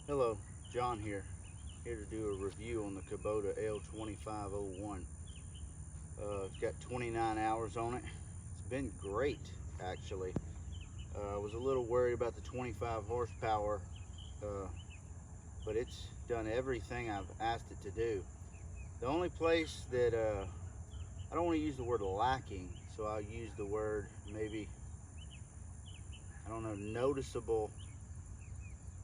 Hello, John here. Here to do a review on the Kabota L2501. It's got 29 hours on it. It's been great, actually. I was a little worried about the 25 horsepower, but it's done everything I've asked it to do. The only place that I don't want to use the word lacking, so I'll use the word maybe, I don't know, noticeable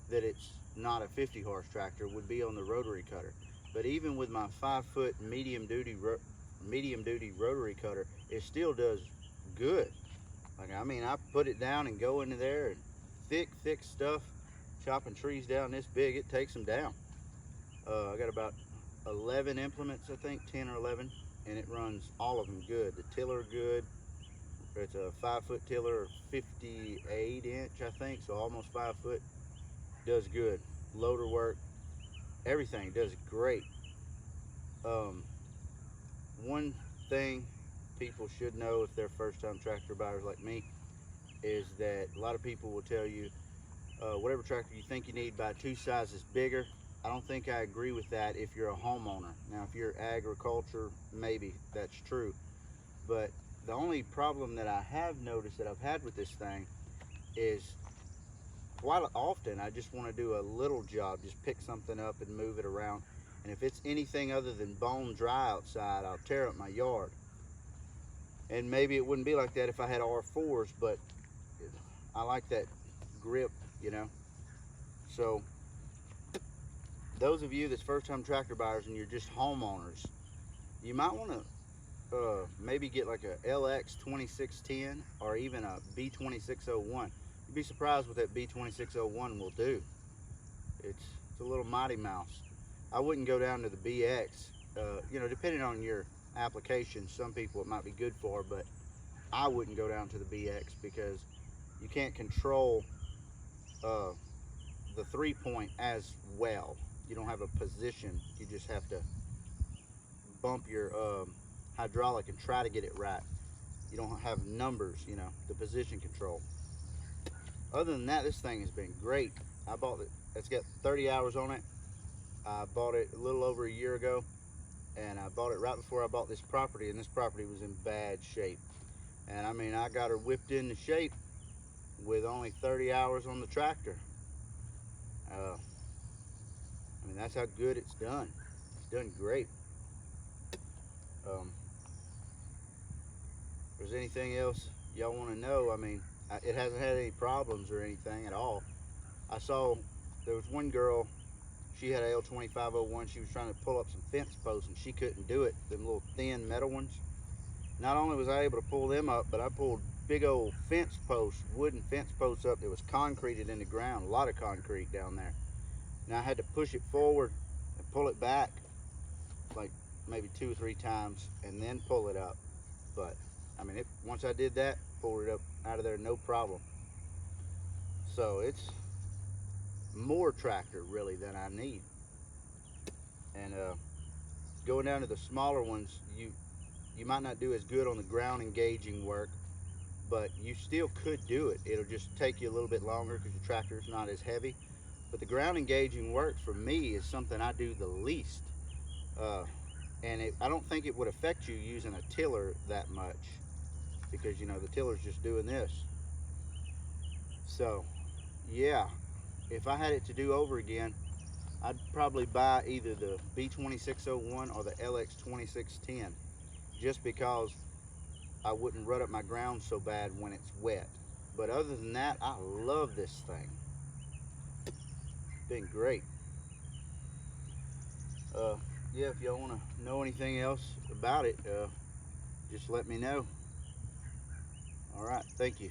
that it's not a 50 horse tractor would be on the rotary cutter. But even with my 5-foot medium duty rotary cutter, it still does good. Like, I mean, I put it down and go into there, and thick stuff, chopping trees down this big, it takes them down. I got about 11 implements, I think 10 or 11, and it runs all of them good. The tiller good. It's a 5-foot tiller, 58 inch, I think, so almost 5 foot. Does good. Loader work, everything does great. One thing people should know if they're first-time tractor buyers like me is that a lot of people will tell you whatever tractor you think you need, buy 2 sizes bigger. I don't think I agree with that if you're a homeowner. Now, if you're agriculture, maybe that's true. But the only problem that I have noticed that I've had with this thing is quite often I just want to do a little job, just pick something up and move it around. And if it's anything other than bone dry outside, I'll tear up my yard. And maybe it wouldn't be like that if I had R4s, but I like that grip, you know. So those of you that's first-time tractor buyers and you're just homeowners, you might want to maybe get like a LX2610 or even a B2601. You'd be surprised what that B2601 will do. It's a little mighty mouse. I wouldn't go down to the BX. You know, depending on your application, some people it might be good for, but I wouldn't go down to the BX because you can't control the 3-point as well. You don't have a position. You just have to bump your hydraulic and try to get it right. You don't have numbers, you know, the position control. Other than that, this thing has been great. I bought it. It's got 30 hours on it. I bought it a little over a year ago, and I bought it right before I bought this property, and this property was in bad shape. And I mean, I got her whipped into shape with only 30 hours on the tractor. I mean, that's how good it's done. It's done great. If there's anything else y'all want to know, I mean, it hasn't had any problems or anything at all. I saw there was one girl, she had a L2501. She was trying to pull up some fence posts and she couldn't do it, them little thin metal ones. Not only was I able to pull them up, but I pulled big old fence posts, wooden fence posts up that was concreted in the ground, a lot of concrete down there. Now I had to push it forward and pull it back like maybe 2 or 3 times and then pull it up. But I mean, once I did that, pulled it up out of there, no problem. So it's more tractor really than I need. And going down to the smaller ones, you might not do as good on the ground engaging work, but you still could do it. It'll just take you a little bit longer because your tractor is not as heavy. But the ground engaging work for me is something I do the least. And I don't think it would affect you using a tiller that much, because you know the tiller's just doing this. So yeah, if I had it to do over again, I'd probably buy either the B2601 or the LX2610, just because I wouldn't rut up my ground so bad when it's wet. But other than that, I love this thing. Been great. Yeah, if y'all want to know anything else about it, just let me know. All right, thank you.